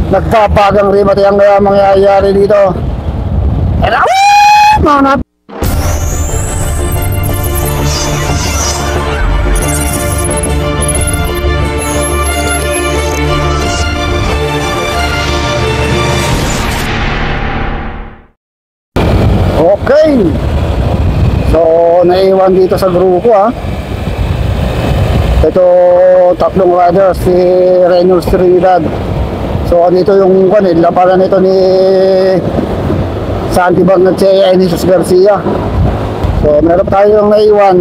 nagbabagang rimate ang mangyayari dito. And mga okay. So naiwan dito sa grupo ito tatlong riders, si Reynolds Trinidad. So dito yung labanan nito ni Santi Barnechea and Jesus Garcia. So meron tayong naiwan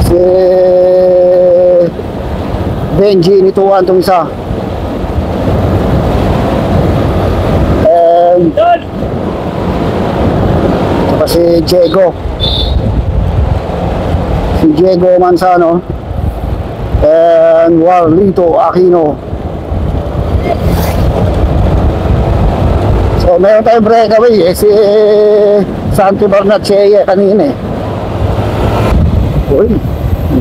si Benji nituan itong isa, and saka si Diego Manzano and Warlito Aquino. So meron tayong breakaway si Santi Barnechea kanina Uy,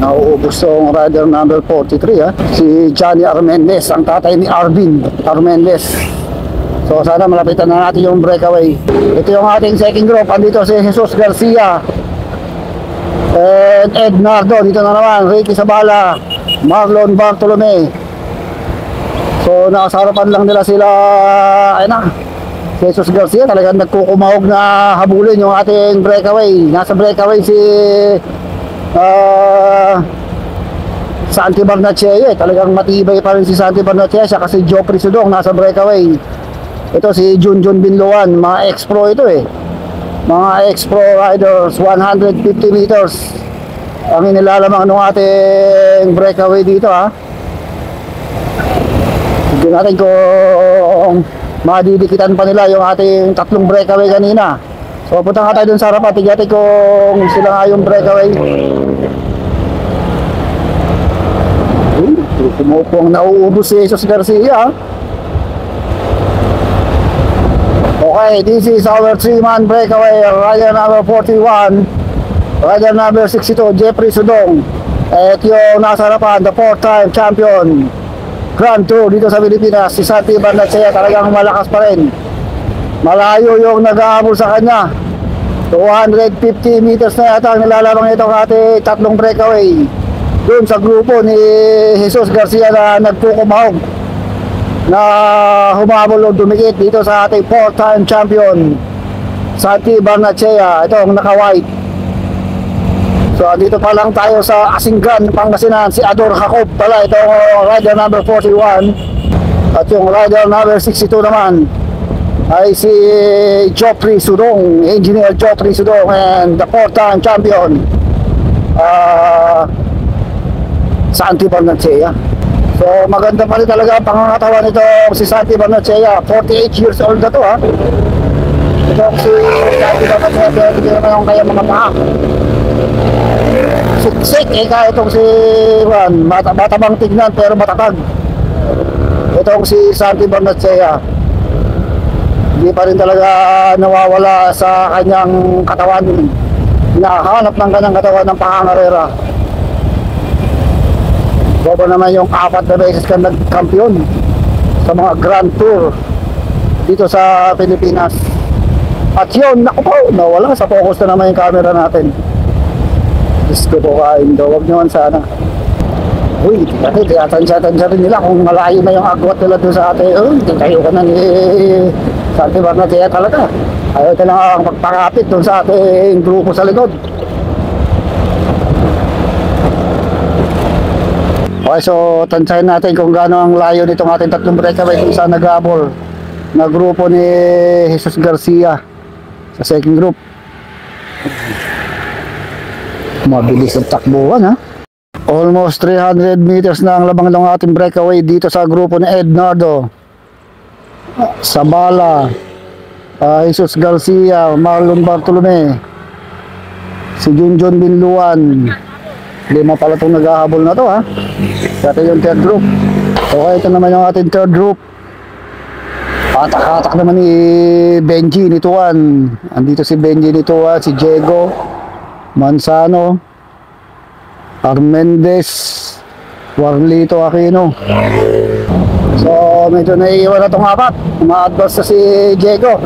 nauubos yung rider number 43 si Johnny Armendez, ang tatay ni Arvin Armendez. So sana malapitan na natin yung breakaway. Ito yung ating second group. Andito si Jesus Garcia and Ed Nardo. Dito na naman Ricky Sabala, Marlon Bartolome. So nakasarapan lang nila sila Jesus Garcia. Talagang nagkukumahog na habulin yung ating breakaway. Nasa breakaway si Santi Barnechea. Talagang matibay pa rin si Santi Barnechea. Siya kasi Joffrey Sudong nasa breakaway. Ito si Junjun Binloan, mga ex-pro ito mga ex-pro riders, 150 meters ang inilalamang ng ating breakaway dito Hindi natin kung madidikitan pa nila yung ating tatlong breakaway kanina. So punta nga tayo dun sa harapan, tignan natin kung sila nga yung breakaway. Kumupong nauubos si Jesus Garcia Okay, this is our 3-man breakaway. Rider number 41, rider number 62, Jeffrey Sudong. At yung nasa harapan, the 4-time champion Grand Tour dito sa Pilipinas, si Santi Barnechea. Talagang malakas pa rin. Malayo yung nag-aabol sa kanya. 250 meters na yata ang nilalabang itong ating tatlong breakaway doon sa grupo ni Jesus Garcia na nagkukumahog na humabol o dumikit dito sa ating 4-time champion Santi Barnechea. Ito ang naka-white. So dito pa lang tayo sa Asinggan, Pangasinan. Si Ador Jacob pala, ito rider number 41. At yung rider number 62 naman ay si Joffrey Sudong, Engineer Joffrey Sudong, and the 4-time champion Santi Barnechea. So maganda pa rin talaga ang pangangatawan nito si Santi Barnechea. 48 years old na to Ito si Santi Barnechea, hindi naman yung kaya mga paa. Siksik kahit itong si Juan, matabang tignan pero matatag. Itong si Santi Barnechea, hindi pa rin talaga nawawala sa kanyang katawan. Hinahanap ng kanyang katawan ng pangangarera. Bobo naman yung 4 na beses ka nagkampiyon sa mga Grand Tour dito sa Pilipinas. At yun, naku po, nawala sa focus na naman yung camera natin. Diyos ko po kain daw, huwag naman sana. Uy, kasi tansya rin nila kung malayo na yung agwat nila doon sa atin. Tayo ka na ni Santi Barnechea talaga. Ayaw ka lang magpakapit doon sa ating grupo sa likod. Okay, so tansyahin natin kung gaano ang layo nitong ating tatlong breakaway kung saan nag-abol na grupo ni Jesus Garcia sa second group. Mabilis ang takbuhan Almost 300 meters na ang labang ng ating breakaway dito sa grupo ni Ed Nardo, Sabala, Jesus Garcia, Marlon Bartolome, si Junjun Binluan. 5 pala itong naghahabol na to Ito yung third group. Okay, ito naman yung ating third group. Patak-hatak naman ni Benji Nituan. Andito si Benji Nituan, si Diego Manzano, Armendez, Warlito Aquino. So medyo naiiwan na itong apat. Ma-advance na si Diego.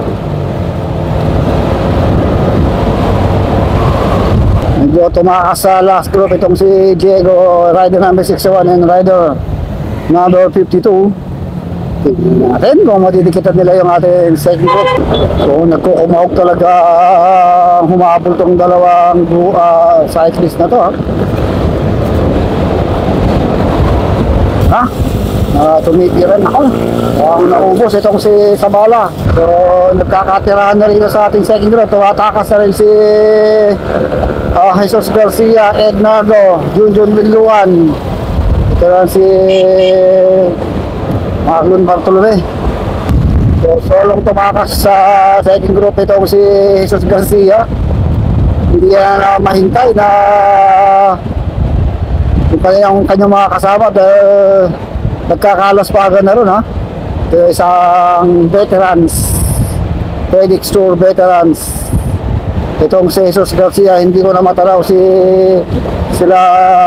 Medyo tumakas sa last group itong si Diego, rider number 61 and rider number 52. Tignan natin kung matidikitan nila yung ating second group. So nagkukumahog talaga, humabol tong dalawang cyclist na to, tumigiran ako. Naubos itong si Sabala. Pero nagkakatirahan na rin sa ating second group. Tumatakas na rin si Jesus Garcia, Ednardo, Junjun Miluan. Ito na si Marlon Bartolome. So solong tumakas sa second group itong si Jesus Garcia. Hindi na mahintay na yung kanyang mga kasama dahil nagkakalas pa agad na ron, Ito isang veterans, FedEx Tour veterans. Itong si Jesus Garcia, hindi ko na matalaw sila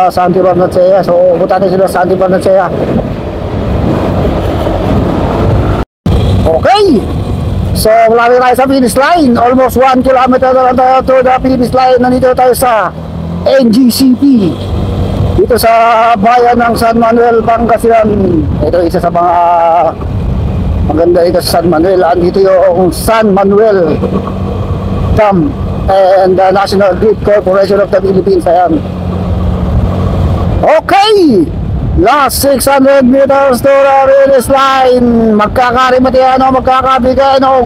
Santi Barnechea. So punta natin sila Santi Barnechea. Okay, so malapit tayo sa finish line. Almost 1 kilometer na lang tayo to the finish line. Nandito tayo sa NGCP, dito sa bayan ng San Manuel, Pangasinan. Ito isa sa mga maganda dito sa San Manuel. Andito yung San Manuel Dam and the National Grid Corporation of the Philippines. Ayan. Okay, last 600 meters to the finish line. Magkakarimatiano, magkakabigano.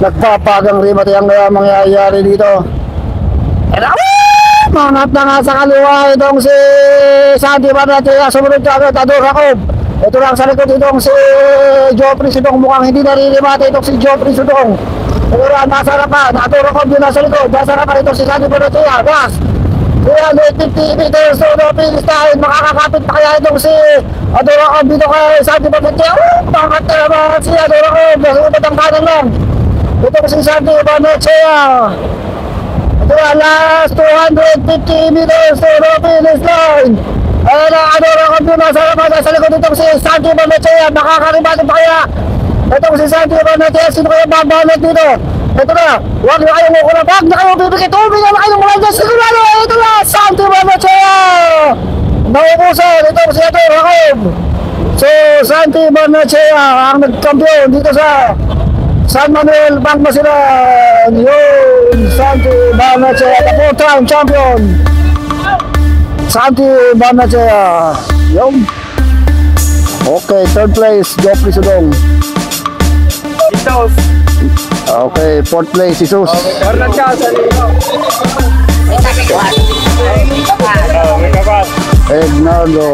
Nagpapagang rimatiang kaya mangyayari dito. And mangat na nga sa kaliwa itong si Santi Barnechea. Sumunod ka agad, Ador Jacob. Ito lang sa likod itong si Geoffrey Sudong. Mukhang hindi naririmata itong si Geoffrey Sudong. Ito lang, nasa harapan. Ador Jacob din nasa likod. Nasa harapan itong si Santi Barnechea. Gas 350 meters to the finish line. Makakakapit na kaya itong si Ador Jacob dito kay Santi Barnechea. Mangat na naman si Ador Jacob. Nasa ang kanan lang itong si Santi Barnechea. Ito na, last 250 meters to the finish line. Ayan na, Ador Jacob doon nasa harapan. Nasa likod itong si Santi Barnechea. Makakaribatin pa kaya itong si Santi Barnechea. Sino kaya babanat dito? Ito na, huwag na kayong mukuna. Huwag na kayong bibigay. Tubig na kayong mula dyan. Sigurado, ito na, Santi Barnechea. Naubusan itong si Ador Jacob. So, Santi Barnechea ang nagkampiyon dito sa San Manuel, Pangasinan. Yun, Santi Barnechea, the 4-time champion. Santi Barnechea. Yun. Okay, third place, Geoffrey Sudong. Jesus. Okay, fourth place, Jesus. Barnechea sa lino. May kapat. Ednardo.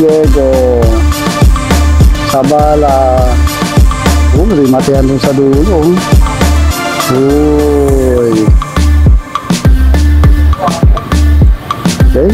Diego. Sabala. May matihan dun sa dulo. Uy. Okay.